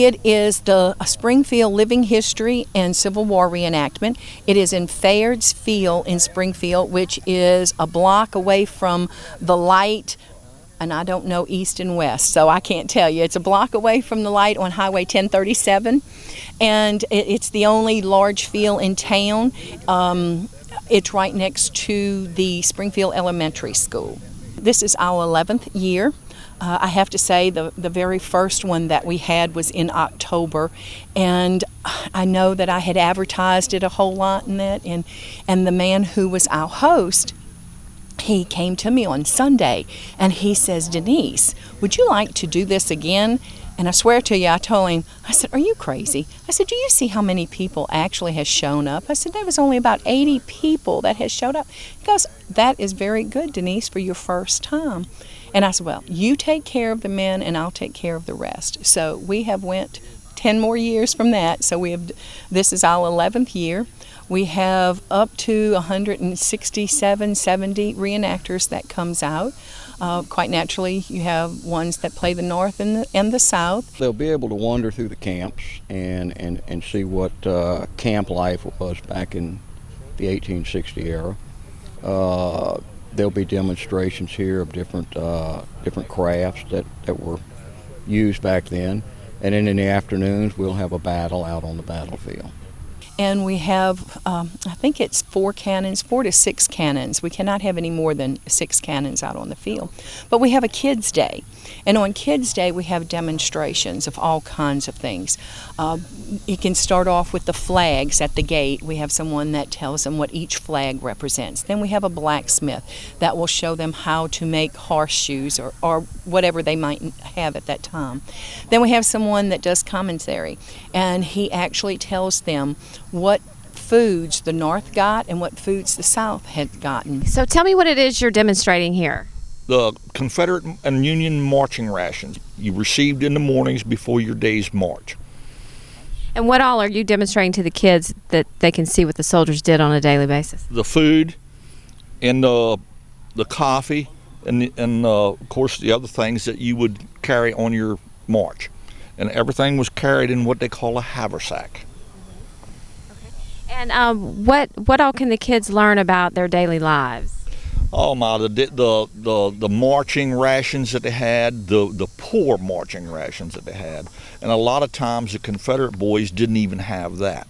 It is the Springfield Living History and Civil War Reenactment. It is in Fayard's Field in Springfield, which is a block away from the light, and I don't know east and west, so I can't tell you. It's a block away from the light on Highway 1037, and it's the only large field in town. It's right next to the Springfield Elementary School. This is our 11th year. I have to say the very first one that we had was in October, and I know that I had advertised it a whole lot in that, and the man who was our host, he came to me on Sunday and he says, "Denise, would you like to do this again?" And I swear to you, I told him, I said, "Are you crazy?" I said, "Do you see how many people actually has shown up?" I said, "There was only about 80 people that has showed up." He goes, "That is very good, Denise, for your first time." And I said, "Well, you take care of the men and I'll take care of the rest." So we have went 10 more years from that. So this is our 11th year. We have up to 167, 70 reenactors that comes out. Quite naturally, you have ones that play the North and the South. They'll be able to wander through the camps and see what camp life was back in the 1860 era. There'll be demonstrations here of different crafts that were used back then. And then in the afternoons, we'll have a battle out on the battlefield. And we have, I think it's 4 to 6 cannons. We cannot have any more than 6 cannons out on the field. But we have a Kids' Day. And on Kids' Day, we have demonstrations of all kinds of things. You can start off with the flags at the gate. We have someone that tells them what each flag represents. Then we have a blacksmith that will show them how to make horseshoes or whatever they might have at that time. Then we have someone that does commentary, and he actually tells them what foods the North got and what foods the South had gotten. So tell me what it is you're demonstrating here. The Confederate and Union marching rations you received in the mornings before your day's march. And what all are you demonstrating to the kids that they can see what the soldiers did on a daily basis? The food and the coffee and of course the other things that you would carry on your march. And everything was carried in what they call a haversack. And what all can the kids learn about their daily lives? Oh my, the marching rations that they had, the poor marching rations that they had. And a lot of times the Confederate boys didn't even have that.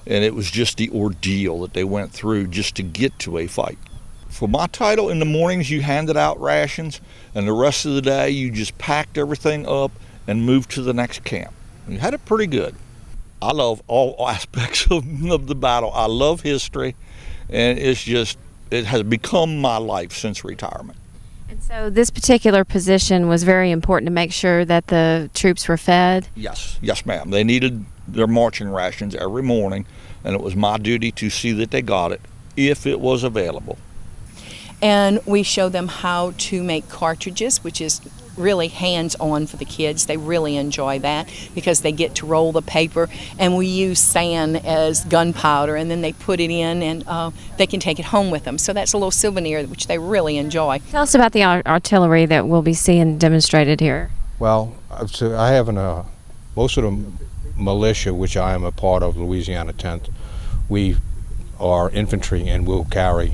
And it was just the ordeal that they went through just to get to a fight. For my title, in the mornings you handed out rations, and the rest of the day you just packed everything up and moved to the next camp. You had it pretty good. I love all aspects of the battle. I love history, and it has become my life since retirement. And so this particular position was very important to make sure that the troops were fed? Yes, ma'am. They needed their marching rations every morning, and it was my duty to see that they got it if it was available. And we show them how to make cartridges, which is really hands-on for the kids. They really enjoy that because they get to roll the paper, and we use sand as gunpowder, and then they put it in and they can take it home with them. So that's a little souvenir which they really enjoy. Tell us about the artillery that we'll be seeing demonstrated here. Well, I have most of the militia, which I am a part of, Louisiana 10th, we are infantry and we'll carry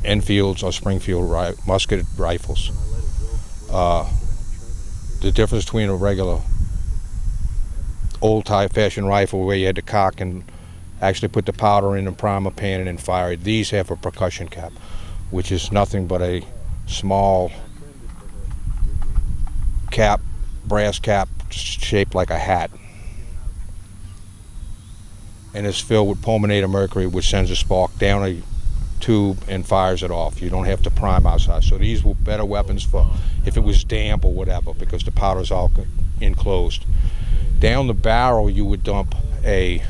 Enfields or Springfield musket rifles. The difference between a regular old-fashioned rifle where you had the cock and actually put the powder in and prime a pan and then fire it. These have a percussion cap, which is nothing but a small cap, brass cap shaped like a hat. And it's filled with fulminated mercury, which sends a spark down a tube and fires it off. You don't have to prime outside. So these were better weapons for if it was damp or whatever, because the powder's all enclosed. Down the barrel you would dump it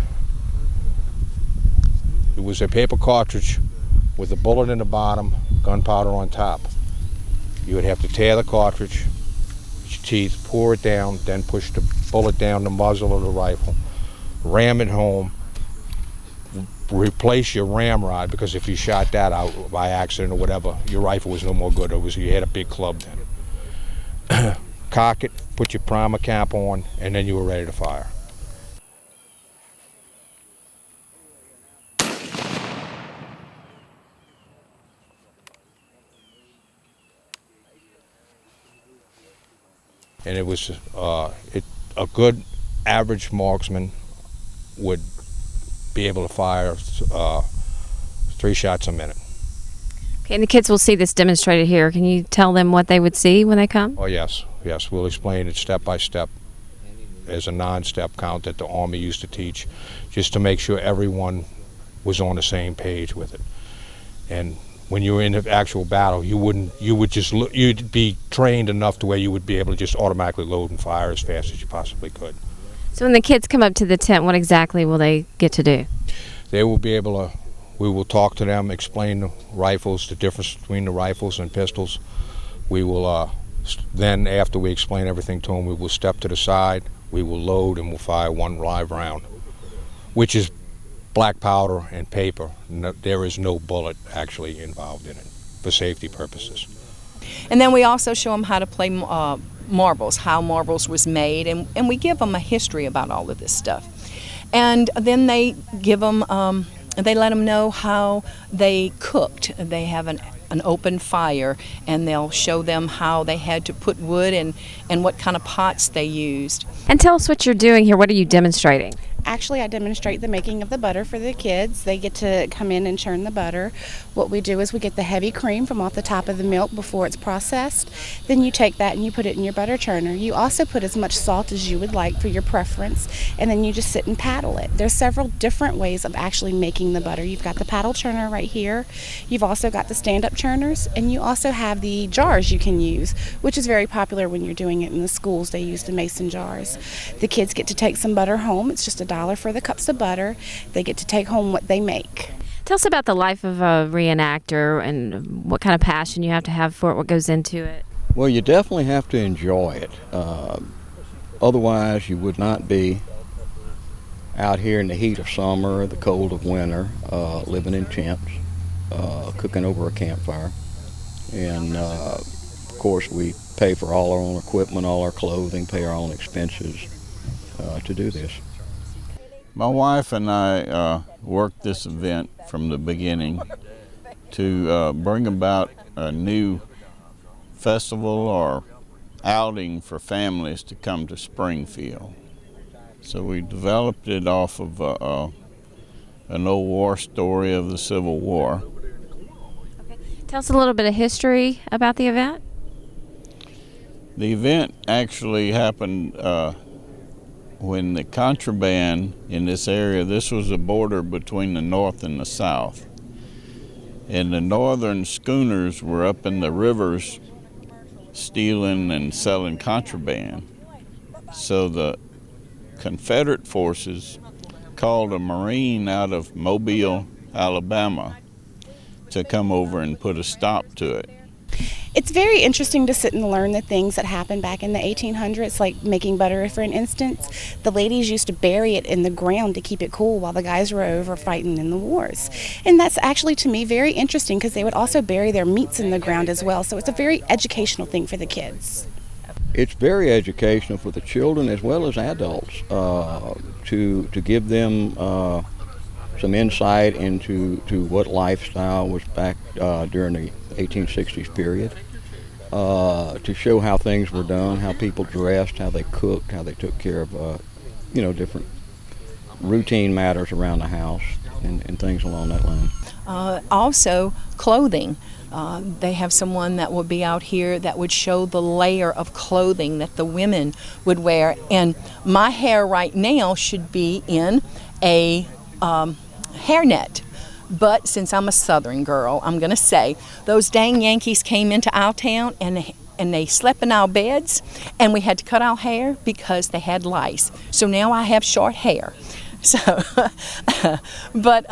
was a paper cartridge with a bullet in the bottom, gunpowder on top. You would have to tear the cartridge with your teeth, pour it down, then push the bullet down the muzzle of the rifle, ram it home, replace your ramrod, because if you shot that out by accident or whatever, your rifle was no more good. You had a big club then. cock it, put your primer cap on, and then you were ready to fire. And it was a good average marksman would be able to fire 3 shots a minute. Okay, and the kids will see this demonstrated here. Can you tell them what they would see when they come? Oh yes, we'll explain it step by step as a non-step count that the Army used to teach, just to make sure everyone was on the same page with it. And when you were in the actual battle, you'd be trained enough to where you would be able to just automatically load and fire as fast as you possibly could. So when the kids come up to the tent, what exactly will they get to do? They will be able to, we will talk to them, explain the rifles, the difference between the rifles and pistols. We will, then after we explain everything to them, we will step to the side, we will load, and we'll fire 1 live round, which is black powder and paper. No, there is no bullet actually involved in it for safety purposes. And then we also show them how to play marbles, how marbles was made, and we give them a history about all of this stuff. And then they give them, they let them know how they cooked. They have an open fire, and they'll show them how they had to put wood and what kind of pots they used. And tell us what you're doing here. What are you demonstrating? Actually, I demonstrate the making of the butter for the kids. They get to come in and churn the butter. What we do is we get the heavy cream from off the top of the milk before it's processed. Then you take that and you put it in your butter churner. You also put as much salt as you would like for your preference, and then you just sit and paddle it. There's several different ways of actually making the butter. You've got the paddle churner right here. You've also got the stand-up churners, and you also have the jars you can use, which is very popular when you're doing it in the schools. They use the mason jars. The kids get to take some butter home. It's just $1 for the cups of butter. They get to take home what they make. Tell us about the life of a reenactor and what kind of passion you have to have for it, what goes into it. Well, you definitely have to enjoy it. Otherwise, you would not be out here in the heat of summer or the cold of winter, living in tents, cooking over a campfire. And, of course, we pay for all our own equipment, all our clothing, pay our own expenses to do this. My wife and I worked this event from the beginning to bring about a new festival or outing for families to come to Springfield. So we developed it off of an old war story of the Civil War. Okay. Tell us a little bit of history about the event. The event actually happened when the contraband in this area, this was a border between the North and the South, and the northern schooners were up in the rivers stealing and selling contraband. So the Confederate forces called a Marine out of Mobile, Alabama, to come over and put a stop to it. It's very interesting to sit and learn the things that happened back in the 1800s, like making butter, for an instance. The ladies used to bury it in the ground to keep it cool while the guys were over fighting in the wars. And that's actually, to me, very interesting because they would also bury their meats in the ground as well. So it's a very educational thing for the kids. It's very educational for the children as well as adults to give them some insight into what lifestyle was back during the 1860s period, to show how things were done, how people dressed, how they cooked, how they took care of different routine matters around the house and things along that line. Also, clothing. They have someone that would be out here that would show the layer of clothing that the women would wear. And my hair right now should be in a hairnet. But since I'm a Southern girl, I'm going to say those dang Yankees came into our town and they slept in our beds, and we had to cut our hair because they had lice. So now I have short hair. So, but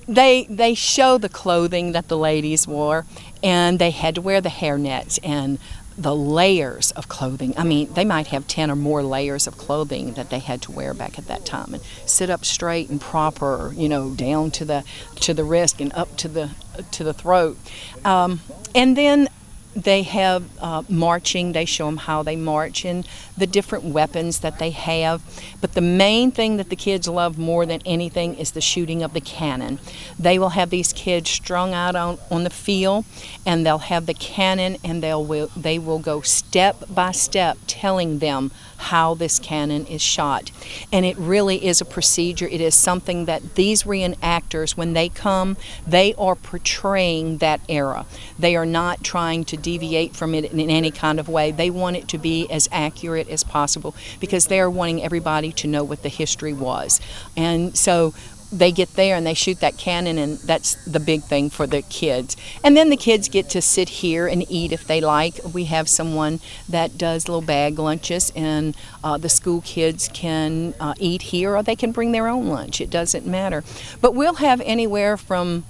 they show the clothing that the ladies wore, and they had to wear the hairnets and the layers of clothing. I mean, they might have 10 or more layers of clothing that they had to wear back at that time, and sit up straight and proper, down to the wrist and up to the throat. And then they have marching. They show them how they march and the different weapons that they have. But the main thing that the kids love more than anything is the shooting of the cannon. They will have these kids strung out on the field, and they'll have the cannon, and they will go step by step telling them how this cannon is shot. And it really is a procedure. It is something that these reenactors, when they come, they are portraying that era. They are not trying to deviate from it in any kind of way. They want it to be as accurate as possible because they are wanting everybody to know what the history was. And so they get there and they shoot that cannon, and that's the big thing for the kids. And then the kids get to sit here and eat if they like. We have someone that does little bag lunches, and the school kids can eat here, or they can bring their own lunch. It doesn't matter. But we'll have anywhere from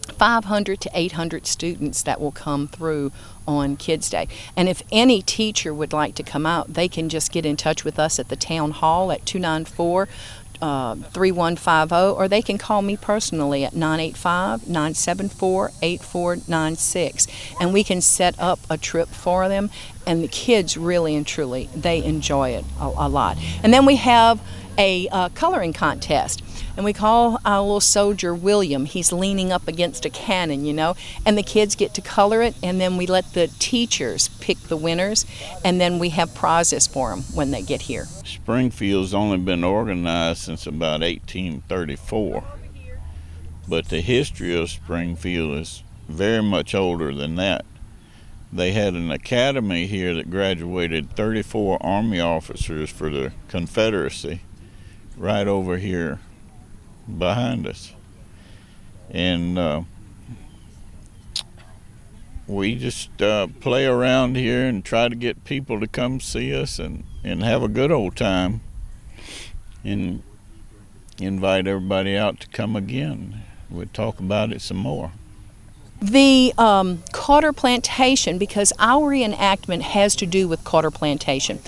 500 to 800 students that will come through on Kids Day. And if any teacher would like to come out, they can just get in touch with us at the town hall at 294-3150, or they can call me personally at 985-974-8496, and we can set up a trip for them. And the kids really and truly, they enjoy it a lot. And then we have a coloring contest, and we call our little soldier William. He's leaning up against a cannon, and the kids get to color it, and then we let the teachers pick the winners, and then we have prizes for them when they get here. Springfield's only been organized since about 1834, but the history of Springfield is very much older than that. They had an academy here that graduated 34 Army officers for the Confederacy right over here behind us. And we just play around here and try to get people to come see us and have a good old time, and invite everybody out to come again. We'll talk about it some more. The Carter Plantation, because our reenactment has to do with Carter Plantation,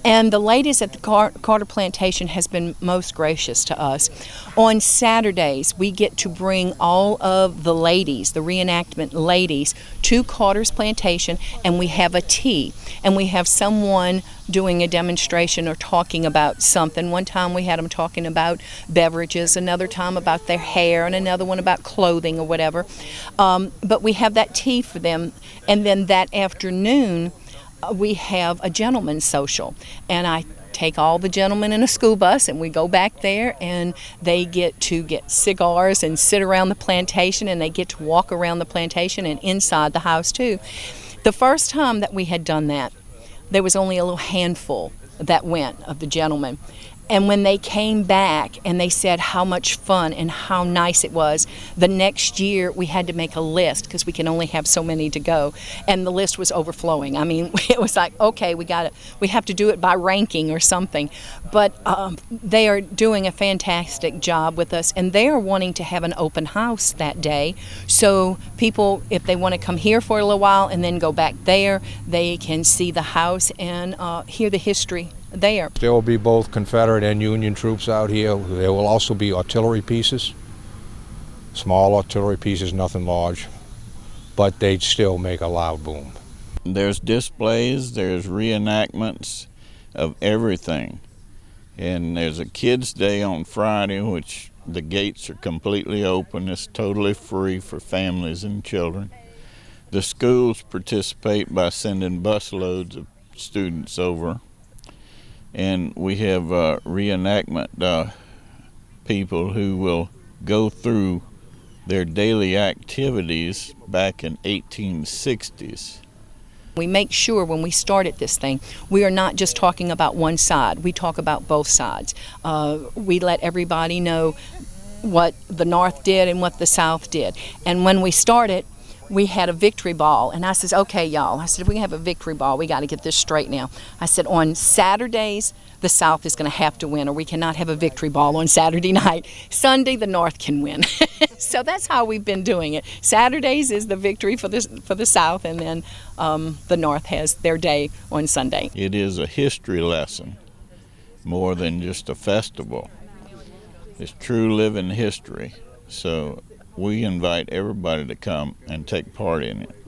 and the ladies at the Carter Plantation has been most gracious to us. On Saturdays, we get to bring all of the ladies, the reenactment ladies, to Carter's Plantation, and we have a tea, and we have someone doing a demonstration or talking about something. One time we had them talking about beverages, another time about their hair, and another one about clothing or whatever. But we have that tea for them, and then that afternoon we have a gentleman's social, and I take all the gentlemen in a school bus, and we go back there, and they get to get cigars and sit around the plantation, and they get to walk around the plantation and inside the house too. The first time that we had done that, there was only a little handful that went of the gentlemen. And when they came back and they said how much fun and how nice it was, the next year we had to make a list because we can only have so many to go. And the list was overflowing. I mean, it was like, okay, we have to do it by ranking or something. But they are doing a fantastic job with us, and they are wanting to have an open house that day. So people, if they want to come here for a little while and then go back there, they can see the house and hear the history there. There will be both Confederate and Union troops out here. There will also be artillery pieces, small artillery pieces, nothing large, but they'd still make a loud boom. There's displays, there's reenactments of everything. And there's a Kids Day on Friday, which the gates are completely open. It's totally free for families and children. The schools participate by sending busloads of students over. And we have reenactment people who will go through their daily activities back in 1860s. We make sure when we started this thing, we are not just talking about one side. We talk about both sides. We let everybody know what the North did and what the South did. And when we started, we had a victory ball, and I says, okay, y'all, I said, if we have a victory ball, we got to get this straight now. I said, on Saturdays, the South is going to have to win, or we cannot have a victory ball on Saturday night. Sunday, the North can win. So that's how we've been doing it. Saturdays is the victory for the South, and then the North has their day on Sunday. It is a history lesson more than just a festival. It's true living history. So we invite everybody to come and take part in it.